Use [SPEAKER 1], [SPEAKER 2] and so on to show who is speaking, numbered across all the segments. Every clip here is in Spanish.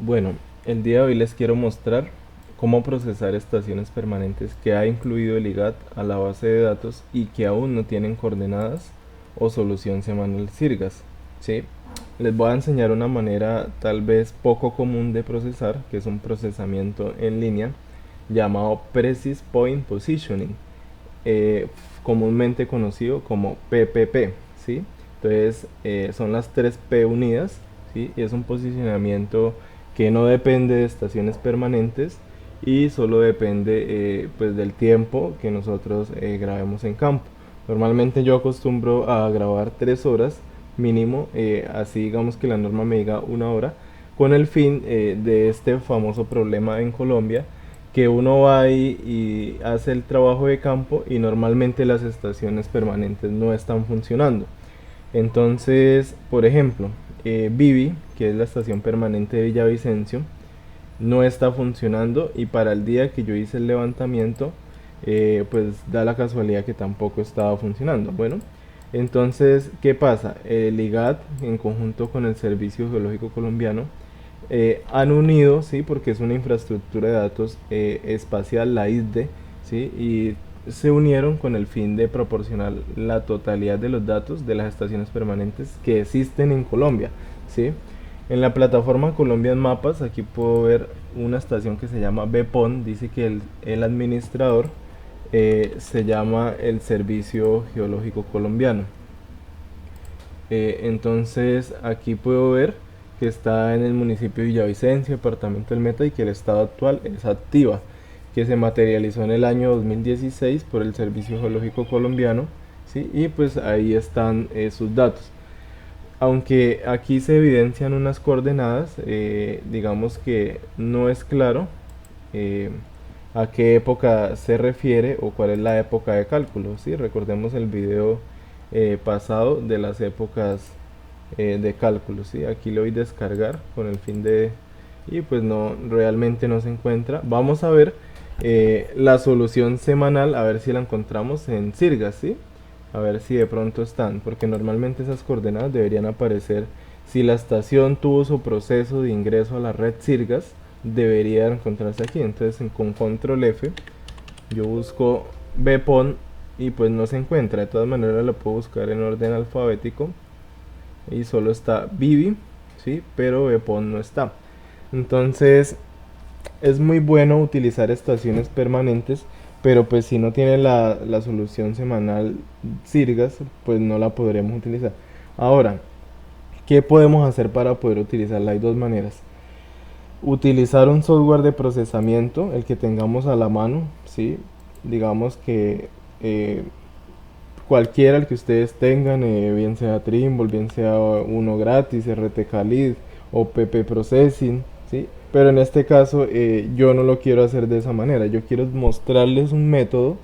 [SPEAKER 1] Bueno, el día de hoy les quiero mostrar cómo procesar estaciones permanentes que ha incluido el IGAT a la base de datos y que aún no tienen coordenadas o solución semanal CIRGAS. ¿Sí? Les voy a enseñar una manera tal vez poco común de procesar, que es un procesamiento en línea llamado Precise Point Positioning, eh, comúnmente conocido como PPP. ¿Sí? Entonces son las tres P unidas, ¿sí? Y es un posicionamiento que no depende de estaciones permanentes y solo depende pues del tiempo que nosotros grabemos en campo. Normalmente yo acostumbro a grabar 3 horas mínimo, así digamos que la norma me diga 1 hora, con el fin de este famoso problema en Colombia, que uno va ahí y hace el trabajo de campo y normalmente las estaciones permanentes no están funcionando. Entonces, por ejemplo, Vivi, que es la estación permanente de Villavicencio, no está funcionando y para el día que yo hice el levantamiento, pues da la casualidad que tampoco estaba funcionando. Bueno, entonces, ¿qué pasa? El IGAD, en conjunto con el Servicio Geológico Colombiano, han unido, ¿sí? Porque es una infraestructura de datos espacial, la ISDE, ¿sí? Y se unieron con el fin de proporcionar la totalidad de los datos de las estaciones permanentes que existen en Colombia, ¿sí? En la plataforma Colombian Mapas, aquí puedo ver una estación que se llama BEPON, dice que el administrador se llama el Servicio Geológico Colombiano. Entonces aquí puedo ver que está en el municipio de Villavicencio, departamento del Meta, y que el estado actual es activa, que se materializó en el año 2016 por el Servicio Geológico Colombiano, ¿sí? Y pues ahí están sus datos. Aunque aquí se evidencian unas coordenadas, digamos que no es claro eh, a qué época se refiere o cuál es la época de cálculo. ¿Sí? Recordemos el video pasado de las épocas de cálculo. ¿Sí? Aquí le voy a descargar con el fin de... y pues no, realmente no se encuentra. Vamos a ver la solución semanal, a ver si la encontramos en Sirgas, ¿sí? A ver si de pronto están, porque normalmente esas coordenadas deberían aparecer. Si la estación tuvo su proceso de ingreso a la red Sirgas, debería encontrarse aquí. Entonces con control F yo busco Bpon y pues no se encuentra. De todas maneras lo puedo buscar en orden alfabético y solo está Vivi, ¿sí? Pero Bpon no está. Entonces es muy bueno utilizar estaciones permanentes, pero pues si no tiene la solución semanal Sirgas, pues no la podremos utilizar. Ahora, ¿qué podemos hacer para poder utilizarla? Hay dos maneras. Utilizar un software de procesamiento, el que tengamos a la mano, ¿sí? Digamos que eh, cualquiera el que ustedes tengan, bien sea Trimble, bien sea uno gratis, RTK Lead o PP Processing, ¿sí? Pero en este caso yo no lo quiero hacer de esa manera, yo quiero mostrarles un método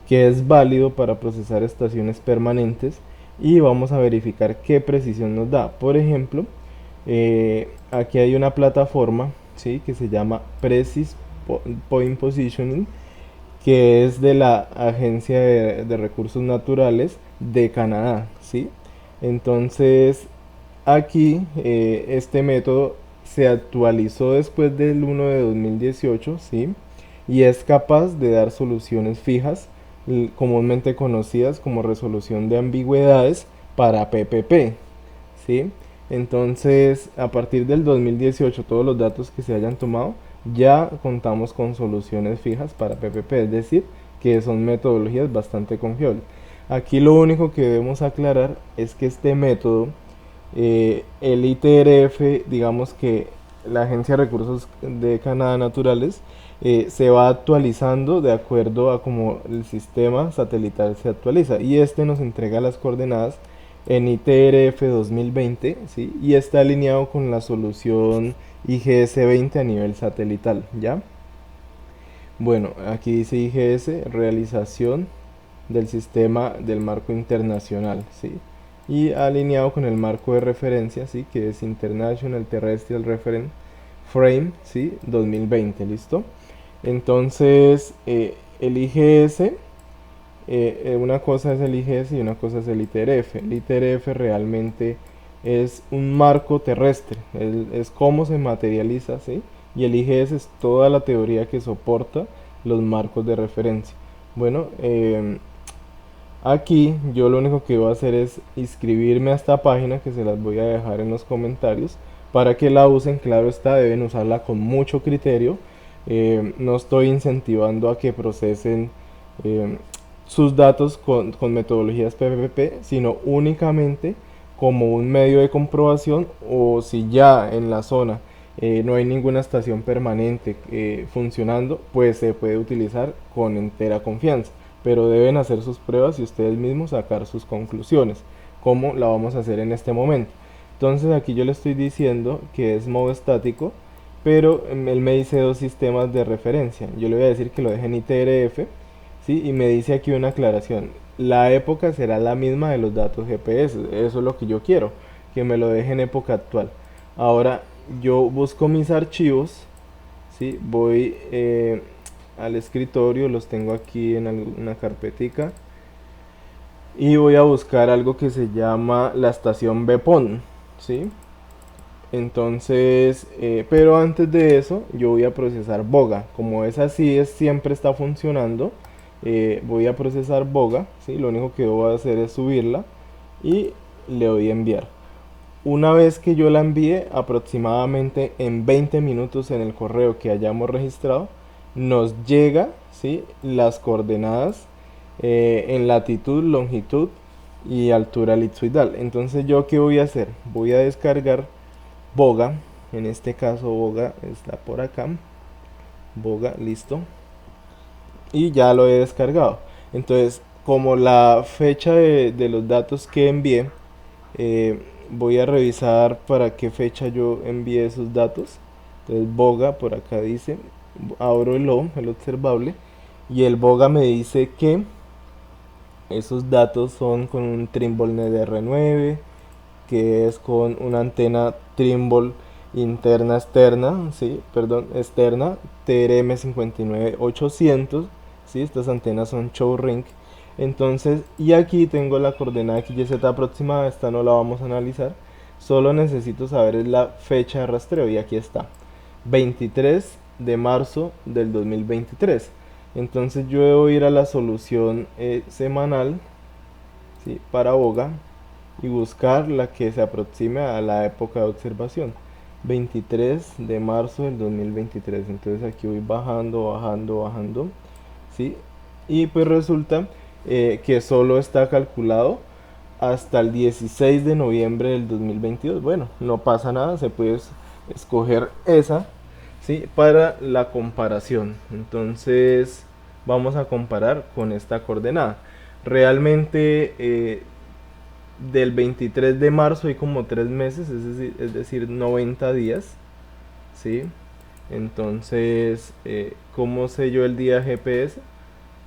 [SPEAKER 1] que es válido para procesar estaciones permanentes y vamos a verificar qué precisión nos da. Por ejemplo, aquí hay una plataforma, ¿sí? Que se llama Precise Point Positioning, que es de la Agencia de Recursos Naturales de Canadá, ¿sí? Entonces, aquí este método se actualizó después del 1 de 2018, ¿sí? Y es capaz de dar soluciones fijas, comúnmente conocidas como resolución de ambigüedades para PPP, ¿sí? Entonces, a partir del 2018, todos los datos que se hayan tomado, ya contamos con soluciones fijas para PPP, es decir, que son metodologías bastante confiables. Aquí lo único que debemos aclarar es que este método, el ITRF, digamos que la Agencia de Recursos de Canadá Naturales, se va actualizando de acuerdo a cómo el sistema satelital se actualiza y este nos entrega las coordenadas en ITRF 2020, ¿sí? Y está alineado con la solución IGS 20 a nivel satelital, ¿ya? Bueno, aquí dice IGS, realización del sistema del marco internacional, ¿sí? Y alineado con el marco de referencia, ¿sí? Que es International Terrestrial Reference Frame, ¿sí? 2020, ¿listo? Entonces, el IGS, una cosa es el IGS y una cosa es el ITRF. El ITRF realmente es un marco terrestre, es cómo se materializa, ¿sí? Y el IGS es toda la teoría que soporta los marcos de referencia. Bueno, aquí yo lo único que voy a hacer es inscribirme a esta página, que se las voy a dejar en los comentarios para que la usen. Claro está, deben usarla con mucho criterio. No estoy incentivando a que procesen eh, sus datos con metodologías PPP, sino únicamente como un medio de comprobación, o si ya en la zona no hay ninguna estación permanente funcionando, pues se puede utilizar con entera confianza, pero deben hacer sus pruebas y ustedes mismos sacar sus conclusiones, como la vamos a hacer en este momento. Entonces aquí yo le estoy diciendo que es modo estático, pero él me dice dos sistemas de referencia. Yo le voy a decir que lo deje en ITRF, ¿sí? Y me dice aquí una aclaración. La época será la misma de los datos GPS. Eso es lo que yo quiero, que me lo deje en época actual. Ahora yo busco mis archivos, ¿sí? Voy al escritorio, los tengo aquí en una carpetica, y voy a buscar algo que se llama la estación BPON, ¿sí? Entonces, pero antes de eso, yo voy a procesar Boga. Como es así, siempre está funcionando. Voy a procesar Boga, ¿sí? Lo único que voy a hacer es subirla y le doy a enviar. Una vez que yo la envíe, aproximadamente en 20 minutos en el correo que hayamos registrado, nos llega, ¿sí? Las coordenadas en latitud, longitud y altura elipsoidal. Entonces, ¿yo qué voy a hacer? Voy a descargar Boga. En este caso Boga está por acá. Boga, listo. Y ya lo he descargado. Entonces, como la fecha de los datos que envié, voy a revisar para qué fecha yo envié esos datos. Entonces Boga por acá dice, abro el observable, y el Boga me dice que esos datos son con un Trimble NDR9, que es con una antena Trimble interna externa, sí, perdón, externa, TRM59800, sí, estas antenas son Show Ring. Entonces, y aquí tengo la coordenada XYZ aproximada. Esta no la vamos a analizar, solo necesito saber es la fecha de rastreo, y aquí está, 23 de marzo del 2023. Entonces yo debo ir a la solución semanal, ¿sí? Para Boga, y buscar la que se aproxime a la época de observación, 23 de marzo del 2023. Entonces aquí voy bajando, bajando, bajando, ¿sí? Y pues resulta que solo está calculado hasta el 16 de noviembre del 2022. Bueno, no pasa nada, se puede escoger esa, ¿sí? Para la comparación. Entonces vamos a comparar con esta coordenada. Realmente del 23 de marzo hay como 3 meses, es decir 90 días, ¿sí? Entonces, ¿cómo sé yo el día GPS?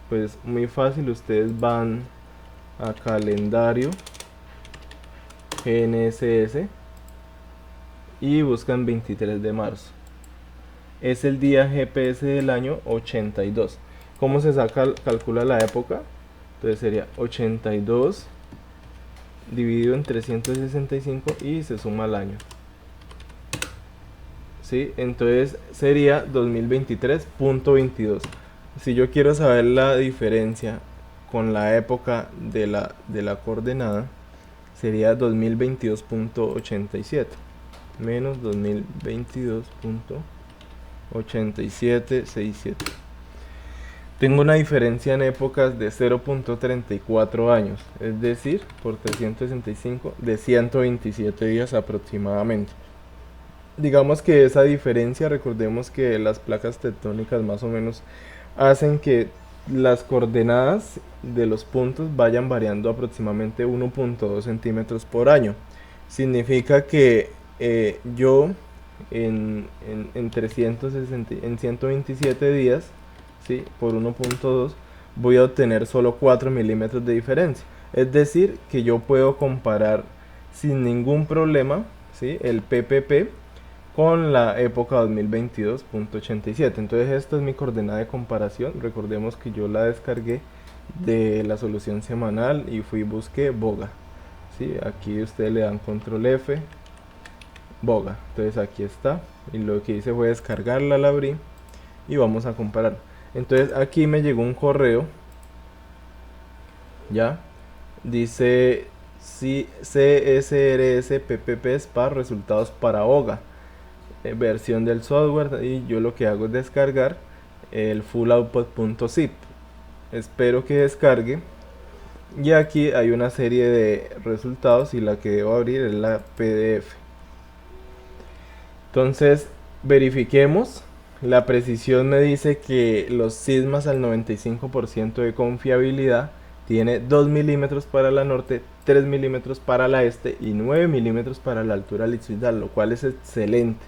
[SPEAKER 1] Pues muy fácil, ustedes van a calendario GNSS y buscan 23 de marzo. Es el día GPS del año 82. ¿Cómo se calcula la época? Entonces sería 82 dividido en 365 y se suma al año, ¿sí? Entonces sería 2023.22. Si yo quiero saber la diferencia con la época de la coordenada, sería 2022.87 menos 2022.8767. Tengo una diferencia en épocas de 0.34 años, es decir, por 365, de 127 días aproximadamente. Digamos que esa diferencia, recordemos que las placas tectónicas más o menos hacen que las coordenadas de los puntos vayan variando aproximadamente 1.2 centímetros por año. Significa que yo en 127 días, ¿sí? Por 1.2 voy a obtener solo 4 milímetros de diferencia. Es decir, que yo puedo comparar sin ningún problema, ¿sí? El PPP con la época 2022.87. Entonces esta es mi coordenada de comparación. Recordemos que yo la descargué de la solución semanal y fui y busqué Boga, ¿sí? Aquí ustedes le dan control F, boga. Entonces aquí está, y lo que hice fue descargarla, la abrí y vamos a comparar. Entonces aquí me llegó un correo, ya dice CSRS PPP SPA resultados para OGA, versión del software, y yo lo que hago es descargar el full output.zip. Espero que descargue, y aquí hay una serie de resultados y la que debo abrir es la PDF. Entonces verifiquemos. La precisión me dice que los sismas al 95% de confiabilidad. Tiene 2 milímetros para la norte, 3 milímetros para la este y 9 milímetros para la altura litoral, lo cual es excelente.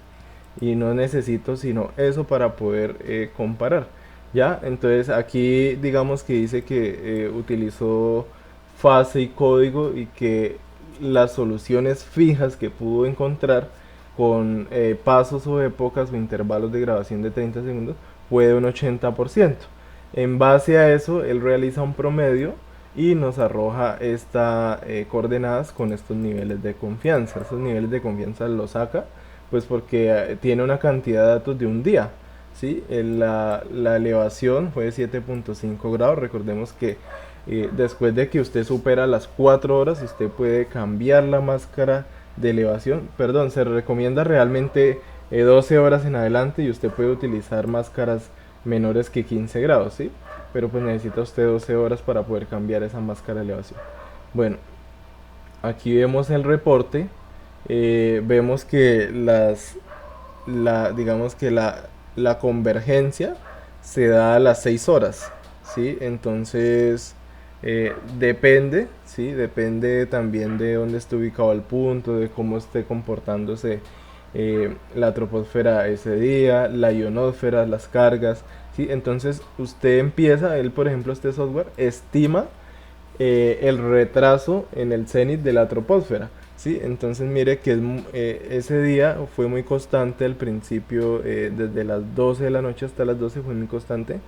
[SPEAKER 1] Y no necesito sino eso para poder comparar. Ya, entonces aquí digamos que dice que utilizó fase y código, y que las soluciones fijas que pudo encontrar con pasos o épocas o intervalos de grabación de 30 segundos fue de un 80%. En base a eso, él realiza un promedio y nos arroja estas coordenadas con estos niveles de confianza. Estos niveles de confianza los saca pues porque tiene una cantidad de datos de un día. ¿Sí? La elevación fue de 7.5 grados. Recordemos que después de que usted supera las 4 horas, usted puede cambiar la máscara de elevación. Perdón, se recomienda realmente 12 horas en adelante, y usted puede utilizar máscaras menores que 15 grados, ¿sí? Pero pues necesita usted 12 horas para poder cambiar esa máscara de elevación. Bueno, aquí vemos el reporte. Vemos que digamos que la convergencia se da a las 6 horas, ¿sí? Entonces depende, ¿sí? Depende también de dónde esté ubicado el punto, de cómo esté comportándose la troposfera ese día, la ionosfera, las cargas, ¿sí? Entonces usted empieza, él por ejemplo, este software estima el retraso en el cenit de la troposfera. ¿Sí? Entonces mire que ese día fue muy constante al principio, desde las 12 de la noche hasta las 12 fue muy constante,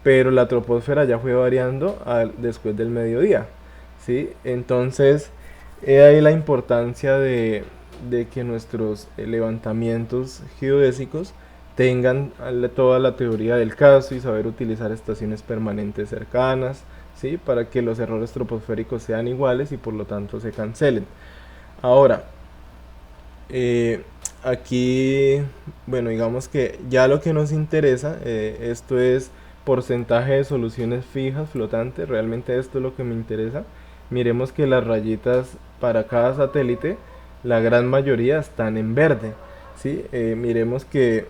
[SPEAKER 1] pero la troposfera ya fue variando después del mediodía. ¿Sí? Entonces ahí la importancia de que nuestros levantamientos geodésicos tengan toda la teoría del caso y saber utilizar estaciones permanentes cercanas, ¿sí? Para que los errores troposféricos sean iguales y por lo tanto se cancelen. Ahora, aquí, bueno, digamos que ya lo que nos interesa, esto es porcentaje de soluciones fijas flotantes. Realmente esto es lo que me interesa. Miremos que las rayitas para cada satélite, la gran mayoría están en verde, ¿sí? Miremos que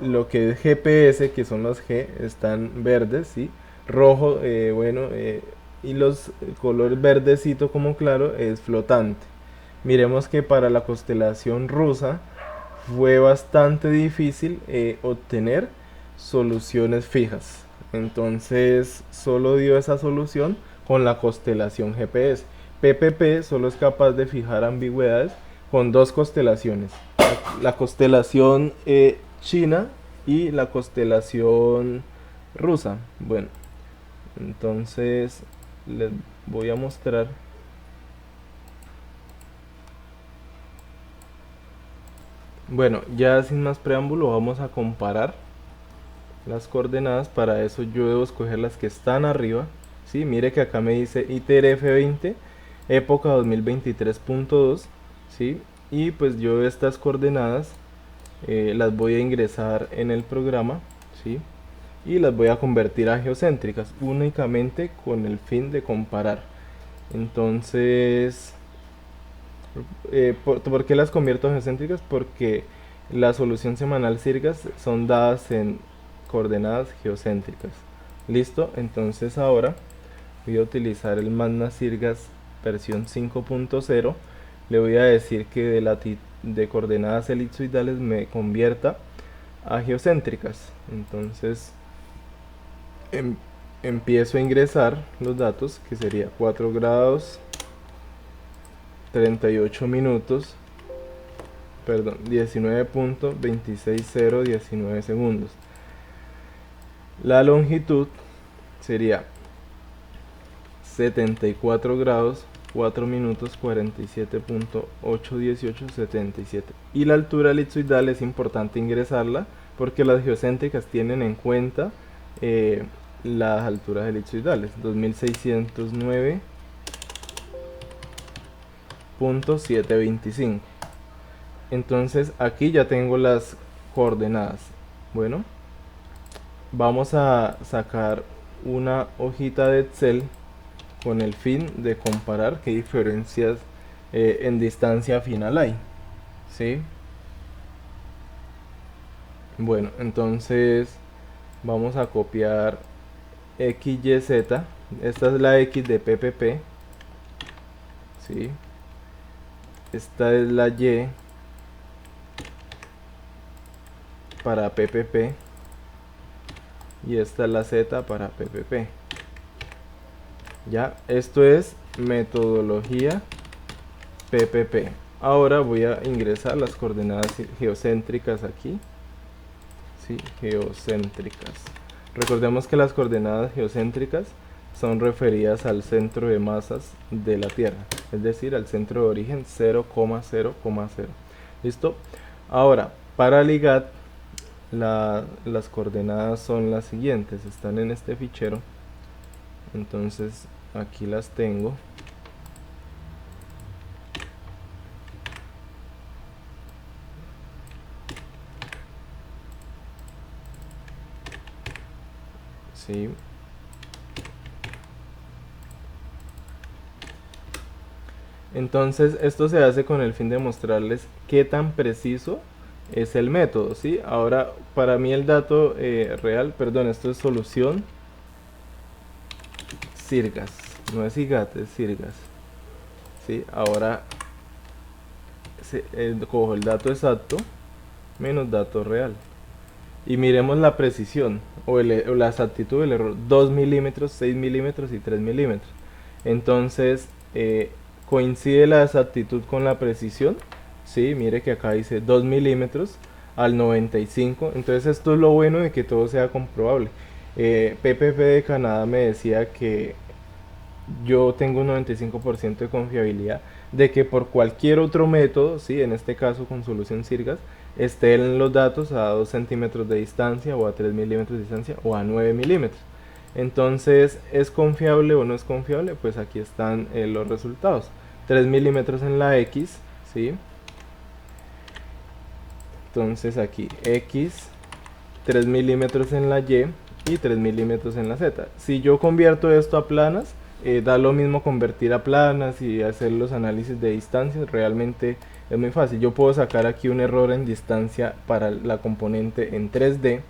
[SPEAKER 1] lo que es GPS, que son las G, están verdes, ¿sí? Rojo, y los color verdecito como claro es flotante. Miremos que para la constelación rusa fue bastante difícil obtener soluciones fijas. Entonces solo dio esa solución con la constelación GPS. PPP solo es capaz de fijar ambigüedades con dos constelaciones. La constelación china y la constelación rusa. Bueno, entonces les voy a mostrar. Bueno, ya sin más preámbulo vamos a comparar las coordenadas. Para eso yo debo escoger las que están arriba. ¿Sí? Mire que acá me dice ITR F20, época 2023.2, ¿sí? Y pues yo estas coordenadas las voy a ingresar en el programa, ¿sí? Y las voy a convertir a geocéntricas únicamente con el fin de comparar. Entonces, ¿por qué las convierto a geocéntricas? Porque la solución semanal Sirgas son dadas en coordenadas geocéntricas. Listo, entonces ahora voy a utilizar el Magna Sirgas versión 5.0. Le voy a decir que de coordenadas elipsoidales me convierta a geocéntricas. Entonces empiezo a ingresar los datos, que sería 4 grados 38 minutos, perdón, 19.26019 segundos. La longitud sería 74 grados 4 minutos 47.81877. Y la altura elipsoidal es importante ingresarla porque las geocéntricas tienen en cuenta las alturas elipsoidales. 2609.725. Entonces aquí ya tengo las coordenadas. Bueno, vamos a sacar una hojita de Excel con el fin de comparar qué diferencias en distancia final hay, ¿sí? Bueno, entonces vamos a copiar XYZ. Esta es la X de PPP, ¿sí? Esta es la Y para PPP y esta es la Z para PPP. Ya, esto es metodología PPP. Ahora voy a ingresar las coordenadas geocéntricas aquí. Sí, geocéntricas. Recordemos que las coordenadas geocéntricas son referidas al centro de masas de la Tierra, es decir, al centro de origen 0,0,0. ¿Listo? Ahora, para el IGAT, las coordenadas son las siguientes, están en este fichero. Entonces, aquí las tengo. Sí. Entonces esto se hace con el fin de mostrarles qué tan preciso es el método, ¿sí? Ahora, para mí el dato real, perdón, esto es solución Sirgas, no es IGAT, es Sirgas, ¿sí? Ahora cojo el dato exacto menos dato real. Y miremos la precisión o la exactitud del error: 2 milímetros, 6 milímetros y 3 milímetros. Entonces, coincide la exactitud con la precisión. Sí, mire que acá dice 2 milímetros al 95. Entonces, esto es lo bueno de que todo sea comprobable. PPP de Canadá me decía que yo tengo un 95% de confiabilidad de que por cualquier otro método, ¿sí? En este caso con solución Sirgas, estén los datos a 2 centímetros de distancia o a 3 milímetros de distancia o a 9 milímetros. Entonces, ¿es confiable o no es confiable? Pues aquí están los resultados. 3 milímetros en la X, ¿sí? Entonces aquí X, 3 milímetros en la Y y 3 milímetros en la Z. Si yo convierto esto a planas, da lo mismo convertir a planas y hacer los análisis de distancias. Realmente es muy fácil. Yo puedo sacar aquí un error en distancia para la componente en 3D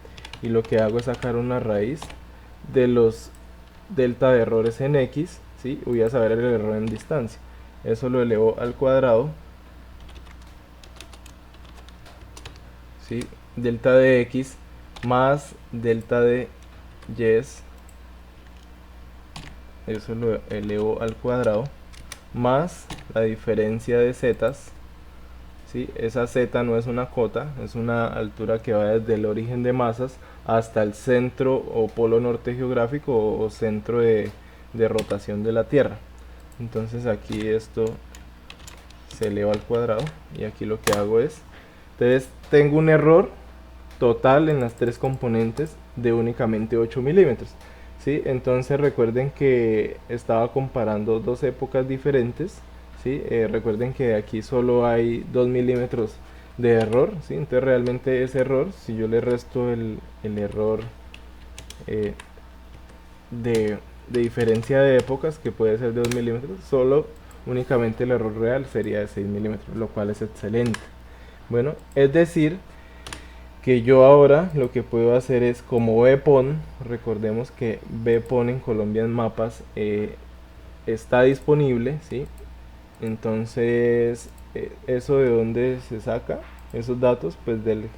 [SPEAKER 1] y lo que hago es sacar una raíz de los delta de errores en X, ¿sí? Voy a saber el error en distancia. Eso lo elevo al cuadrado, ¿sí? Delta de X más delta de Y, eso lo elevo al cuadrado, más la diferencia de zetas, ¿sí? Esa z no es una cota, es una altura que va desde el origen de masas hasta el centro o polo norte geográfico o centro de rotación de la Tierra. Entonces aquí esto se eleva al cuadrado y aquí lo que hago es, entonces tengo un error total en las tres componentes de únicamente 8 milímetros. ¿Sí? Entonces recuerden que estaba comparando dos épocas diferentes. ¿Sí? Recuerden que aquí solo hay 2 milímetros de error. ¿Sí? Entonces realmente ese error, si yo le resto el error de diferencia de épocas, que puede ser de 2 milímetros, solo únicamente el error real sería de 6 milímetros, lo cual es excelente. Bueno, es decir que yo ahora lo que puedo hacer es, como BPON, recordemos que BPON en Colombian Mapas está disponible, ¿sí? Entonces, ¿eso de dónde se saca? Esos datos, pues del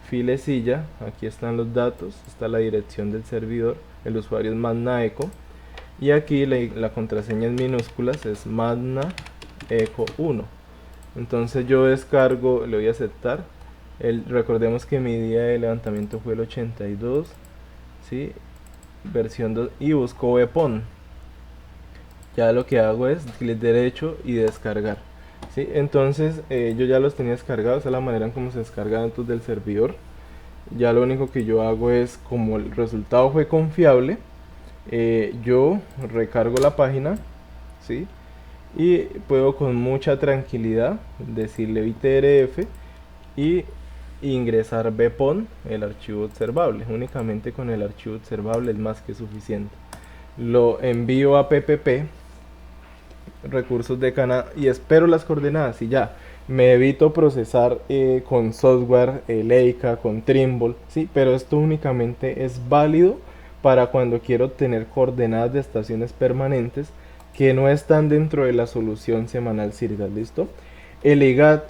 [SPEAKER 1] filecilla. Aquí están los datos, está la dirección del servidor, el usuario es magnaeco y aquí la contraseña en minúsculas es magnaeco1. Entonces yo descargo, le voy a aceptar. Recordemos que mi día de levantamiento fue el 82, ¿sí? Versión 2 y busco BPON. ya lo que hago es clic derecho y descargar. ¿Sí? Entonces yo ya los tenía descargados, esa es la manera en cómo se descargan datos del servidor. Ya lo único que yo hago es, como el resultado fue confiable, yo recargo la página, ¿sí? Y puedo con mucha tranquilidad decirle ITRF y ingresar BPON, el archivo observable. Únicamente con el archivo observable es más que suficiente. Lo envío a PPP, recursos de Canadá, y espero las coordenadas y ya. Me evito procesar con software Leica, con Trimble, sí, pero esto únicamente es válido para cuando quiero tener coordenadas de estaciones permanentes que no están dentro de la solución semanal CIRGAT, ¿listo? El IGAT,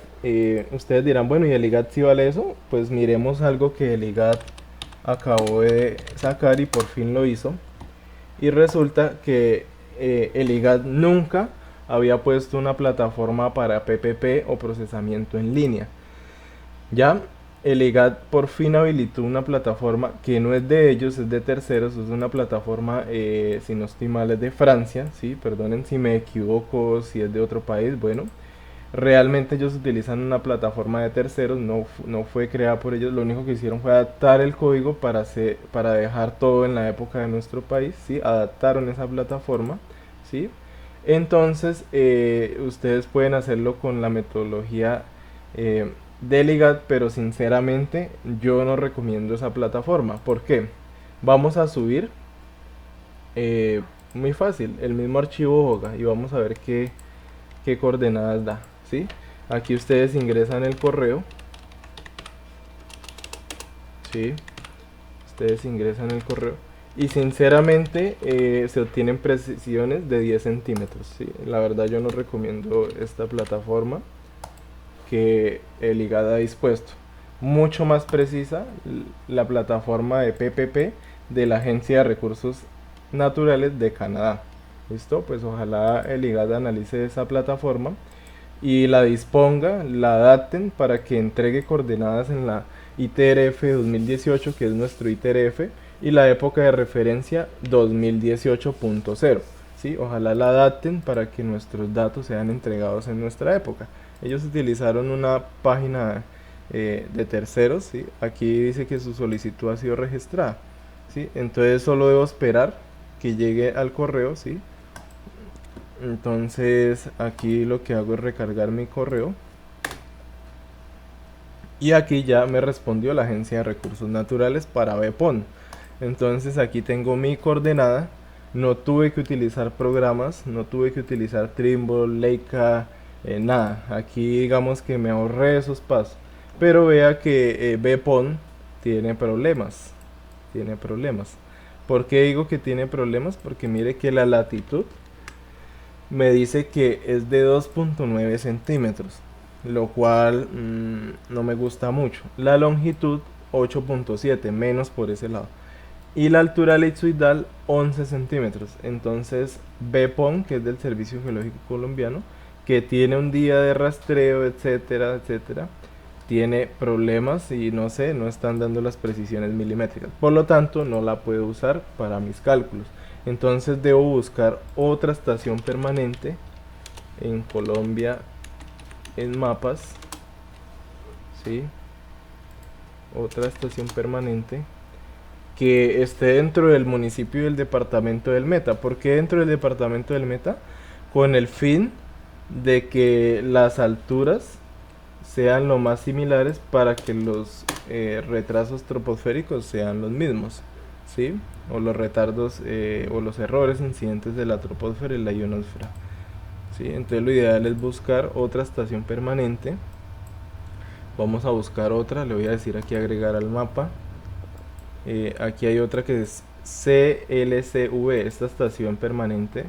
[SPEAKER 1] ustedes dirán, bueno, ¿y el IGAT si vale eso? Pues miremos algo que el IGAT acabó de sacar y por fin lo hizo. Y resulta que el IGAT nunca había puesto una plataforma para PPP o procesamiento en línea. Ya el IGAT por fin habilitó una plataforma que no es de ellos, es de terceros, es una plataforma, si no estoy mal, es de Francia, ¿sí? Perdonen si me equivoco, si es de otro país, bueno. Realmente ellos utilizan una plataforma de terceros, no fue creada por ellos, lo único que hicieron fue adaptar el código para dejar todo en la época de nuestro país, ¿sí? Adaptaron esa plataforma, ¿sí? Entonces ustedes pueden hacerlo con la metodología del IGAT, pero sinceramente yo no recomiendo esa plataforma. ¿Por qué? Vamos a subir, eh, muy fácil, el mismo archivo Hoga y vamos a ver qué coordenadas da, ¿sí? Aquí ustedes ingresan el correo, ¿sí? Ustedes ingresan el correo y sinceramente se obtienen precisiones de 10 centímetros, ¿sí? La verdad yo no recomiendo esta plataforma que el IGAT ha dispuesto. Mucho más precisa la plataforma de PPP de la Agencia de Recursos Naturales de Canadá. ¿Listo? Pues ojalá el IGAT analice esa plataforma y la disponga, la adapten para que entregue coordenadas en la ITRF 2018, que es nuestro ITRF, y la época de referencia 2018.0. ¿Sí? Ojalá la adapten para que nuestros datos sean entregados en nuestra época. Ellos utilizaron una página de terceros, ¿sí? Aquí dice que su solicitud ha sido registrada, ¿sí? Entonces solo debo esperar que llegue al correo, ¿sí? Entonces aquí lo que hago es recargar mi correo y aquí ya me respondió la Agencia de Recursos Naturales para BPON. Entonces aquí tengo mi coordenada, no tuve que utilizar programas, no tuve que utilizar Trimble, Leica, nada. Aquí digamos que me ahorré esos pasos, pero vea que BPON tiene problemas, tiene problemas. ¿Por qué digo que tiene problemas? Porque mire que la latitud me dice que es de 2.9 centímetros, lo cual no me gusta mucho. La longitud 8.7, menos por ese lado. Y la altura elipsoidal 11 centímetros. Entonces BPON, que es del Servicio Geológico Colombiano, que tiene un día de rastreo, etcétera, etcétera, tiene problemas y no sé, no están dando las precisiones milimétricas. Por lo tanto, no la puedo usar para mis cálculos. Entonces debo buscar otra estación permanente en Colombia en mapas, ¿sí? Otra estación permanente que esté dentro del municipio y del departamento del Meta. ¿Por qué dentro del departamento del Meta? Con el fin de que las alturas sean lo más similares para que los retrasos troposféricos sean los mismos, ¿sí? O los retardos o los errores incidentes de la troposfera y la ionosfera, ¿sí? Entonces lo ideal es buscar otra estación permanente. Vamos a buscar otra, le voy a decir aquí agregar al mapa. Aquí hay otra que es CLCV, esta estación permanente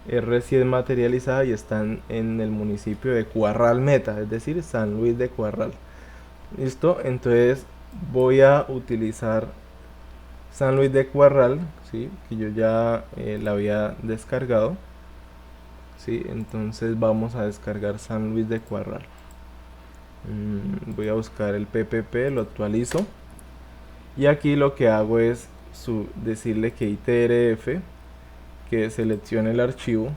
[SPEAKER 1] es recién materializada y están en el municipio de Cuarral Meta, es decir, San Luis de Cuarral. Listo, entonces voy a utilizar San Luis de Cuarral, ¿sí? Que yo ya la había descargado, ¿sí? Entonces vamos a descargar San Luis de Cuarral. Voy a buscar el PPP, lo actualizo y aquí lo que hago es decirle que ITRF, que seleccione el archivo,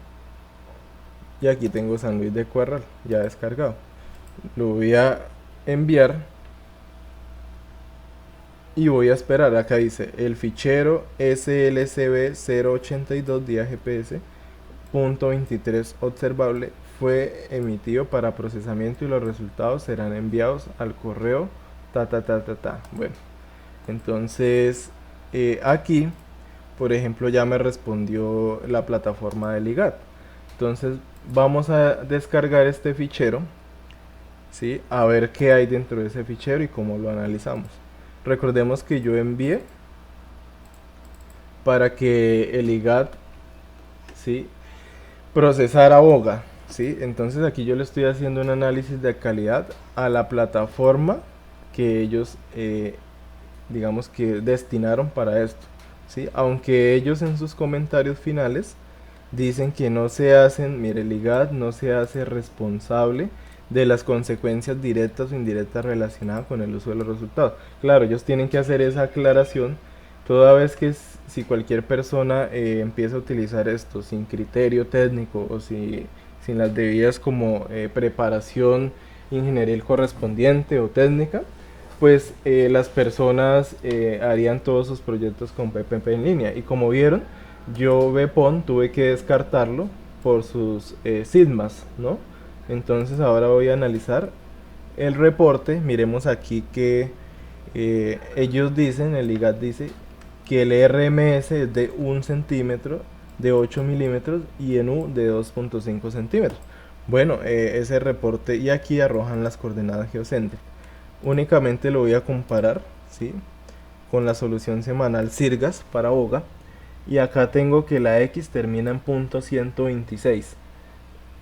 [SPEAKER 1] y aquí tengo San Luis de Cuarral ya descargado. Lo voy a enviar y voy a esperar. Acá dice el fichero slcb 082 día gps punto 23 observable fue emitido para procesamiento y los resultados serán enviados al correo ta. Bueno, entonces aquí por ejemplo ya me respondió la plataforma de Ligat. Entonces vamos a descargar este fichero, ¿sí? A ver qué hay dentro de ese fichero y cómo lo analizamos. Recordemos que yo envié para que el IGAT, ¿sí?, procesara Boga, ¿sí? Entonces aquí yo le estoy haciendo un análisis de calidad a la plataforma que ellos digamos que destinaron para esto, ¿sí? Aunque ellos en sus comentarios finales dicen que no se hacen, mire, el IGAD no se hace responsable de las consecuencias directas o indirectas relacionadas con el uso de los resultados. Claro, ellos tienen que hacer esa aclaración toda vez que si cualquier persona empieza a utilizar esto sin criterio técnico o sin las debidas como preparación ingenieril correspondiente o técnica, pues las personas harían todos sus proyectos con PPP en línea. Y como vieron, yo Bepon tuve que descartarlo por sus sigmas, ¿no? Entonces ahora voy a analizar el reporte. Miremos aquí que ellos dicen, el IGAT dice que el RMS es de 1 centímetro, de 8 milímetros y en U de 2.5 centímetros. Bueno, ese reporte y aquí arrojan las coordenadas geocéntricas. Únicamente lo voy a comparar, ¿sí?, con la solución semanal Sirgas para Boga. Y acá tengo que la X termina en punto 126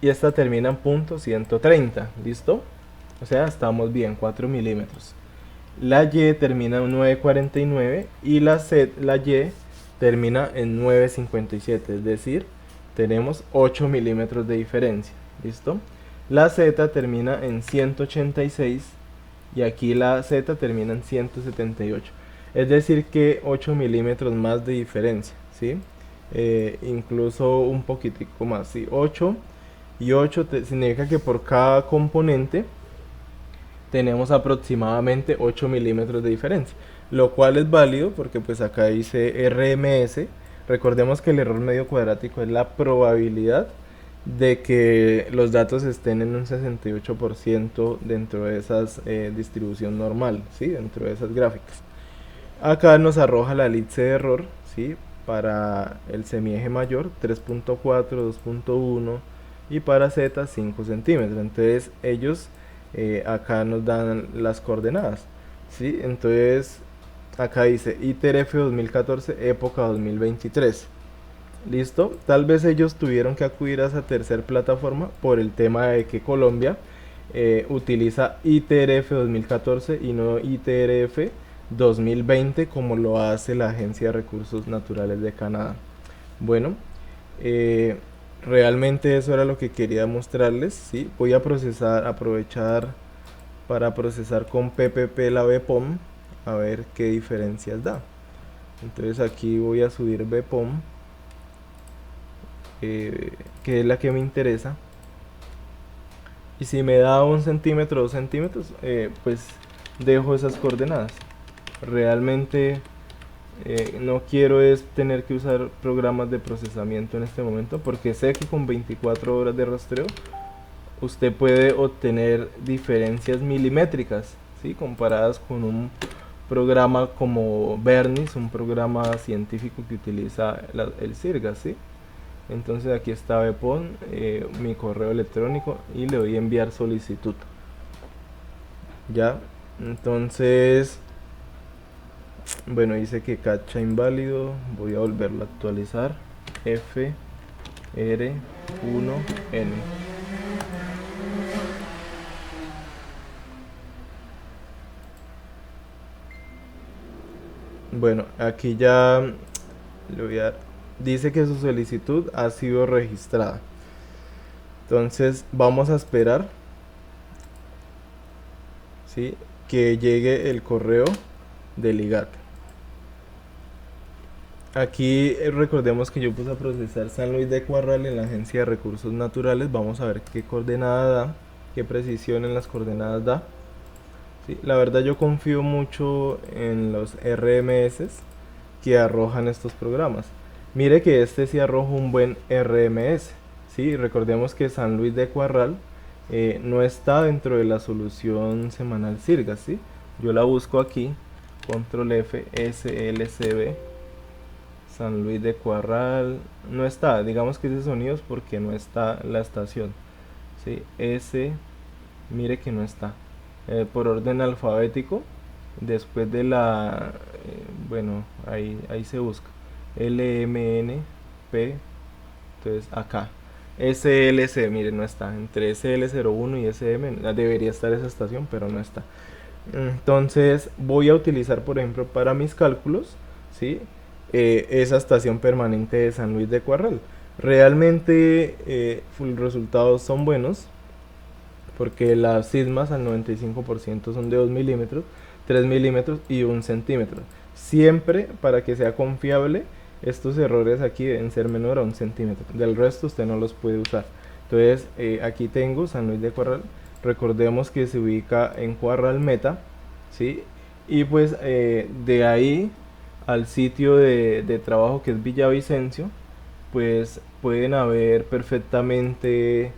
[SPEAKER 1] y esta termina en punto 130, ¿listo? O sea, estamos bien, 4 milímetros. La Y termina en 949 y la Y termina en 957, es decir, tenemos 8 milímetros de diferencia, ¿listo? La Z termina en 186 y aquí la Z termina en 178, es decir que 8 milímetros más de diferencia, ¿sí? Incluso un poquitico más, ¿sí? 8 y 8 significa que por cada componente tenemos aproximadamente 8 milímetros de diferencia, lo cual es válido porque pues acá dice RMS. Recordemos que el error medio cuadrático es la probabilidad de que los datos estén en un 68% dentro de esas distribución normal, ¿sí?, dentro de esas gráficas. Acá nos arroja la elipse de error, ¿sí?, para el semieje mayor 3.4, 2.1 y para Z 5 centímetros. Entonces ellos acá nos dan las coordenadas, ¿sí? Entonces acá dice ITER-F 2014, época 2023. Listo, tal vez ellos tuvieron que acudir a esa tercera plataforma por el tema de que Colombia utiliza ITRF 2014 y no ITRF 2020 como lo hace la Agencia de Recursos Naturales de Canadá. Bueno, realmente eso era lo que quería mostrarles, ¿sí? Voy a aprovechar para procesar con PPP la BPOM a ver qué diferencias da. Entonces aquí voy a subir BPOM, que es la que me interesa, y si me da 1 centímetro, 2 centímetros, pues dejo esas coordenadas. Realmente no quiero es tener que usar programas de procesamiento en este momento, porque sé que con 24 horas de rastreo usted puede obtener diferencias milimétricas, ¿sí?, comparadas con un programa como Bernis, un programa científico que utiliza el Sirgas, ¿sí? Entonces aquí está Bepon, mi correo electrónico, y le voy a enviar solicitud. Ya, entonces, bueno, dice que cacha inválido, voy a volverlo a actualizar. FR1N. Bueno, aquí ya le voy a... dice que su solicitud ha sido registrada. Entonces vamos a esperar, ¿sí?, que llegue el correo del IGAT. Aquí recordemos que yo puse a procesar San Luis de Cuarral en la Agencia de Recursos Naturales. Vamos a ver qué coordenada da, qué precisión en las coordenadas da. Sí, la verdad yo confío mucho en los RMS que arrojan estos programas. Mire que este sí arroja un buen RMS. ¿Sí? Recordemos que San Luis de Cuarral no está dentro de la solución semanal Sirgas. ¿Sí? Yo la busco aquí, control F, SLCB, San Luis de Cuarral, no está, digamos que ese sonido es porque no está la estación. ¿Sí? Mire que no está. Por orden alfabético, después de la, bueno, ahí se busca, LMNP, entonces acá, SLC, mire, no está, entre SL01 y SM debería estar esa estación, pero no está. Entonces voy a utilizar, por ejemplo, para mis cálculos, ¿sí? Esa estación permanente de San Luis de Cuarral. Realmente los resultados son buenos, porque las sismas al 95% son de 2 milímetros, 3 milímetros y 1 centímetro. Siempre, para que sea confiable, estos errores aquí deben ser menor a 1 centímetro. Del resto usted no los puede usar. Entonces aquí tengo San Luis de Cuarral. Recordemos que se ubica en Cuarral Meta, ¿sí? Y pues de ahí al sitio de trabajo, que es Villavicencio, pues pueden haber perfectamente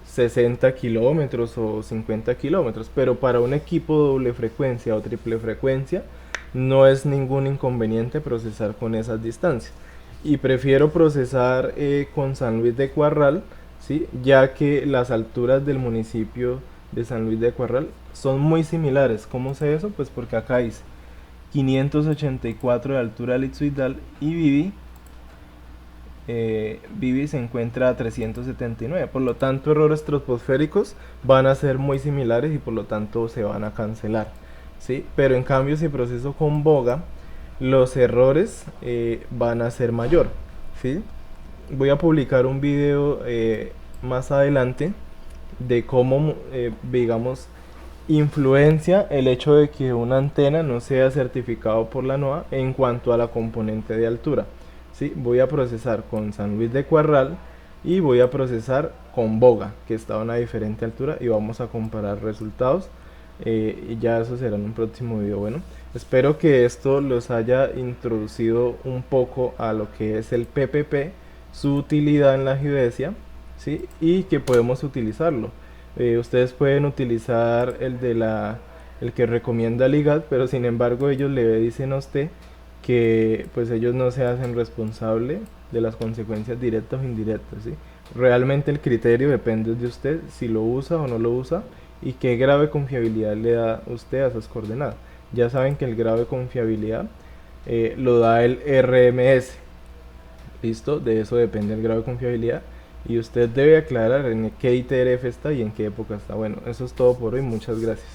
[SPEAKER 1] 60 kilómetros o 50 kilómetros, pero para un equipo doble frecuencia o triple frecuencia no es ningún inconveniente procesar con esas distancias. Y prefiero procesar con San Luis de Cuarral, ¿sí? Ya que las alturas del municipio de San Luis de Cuarral son muy similares. ¿Cómo sé eso? Pues porque acá dice 584 de altura litzoidal y Vivi se encuentra a 379. Por lo tanto, errores troposféricos van a ser muy similares y por lo tanto se van a cancelar, ¿sí? Pero en cambio, si proceso con boga, los errores van a ser mayor, ¿sí? Voy a publicar un video más adelante de cómo, digamos, influencia el hecho de que una antena no sea certificado por la NOAA en cuanto a la componente de altura. ¿Sí? Voy a procesar con San Luis de Cuarral y voy a procesar con Boga, que está a una diferente altura, y vamos a comparar resultados. Y ya eso será en un próximo video. Bueno, espero que esto los haya introducido un poco a lo que es el PPP, su utilidad en la geodesia, ¿sí? Y que podemos utilizarlo. Ustedes pueden utilizar el que recomienda el IGAD, pero sin embargo ellos le dicen a usted que pues ellos no se hacen responsable de las consecuencias directas o indirectas, ¿sí? Realmente el criterio depende de usted si lo usa o no lo usa y qué grado de confiabilidad le da usted a esas coordenadas. Ya saben que el grado de confiabilidad lo da el RMS. ¿Listo? De eso depende el grado de confiabilidad. Y usted debe aclarar en qué ITRF está y en qué época está. Bueno, eso es todo por hoy. Muchas gracias.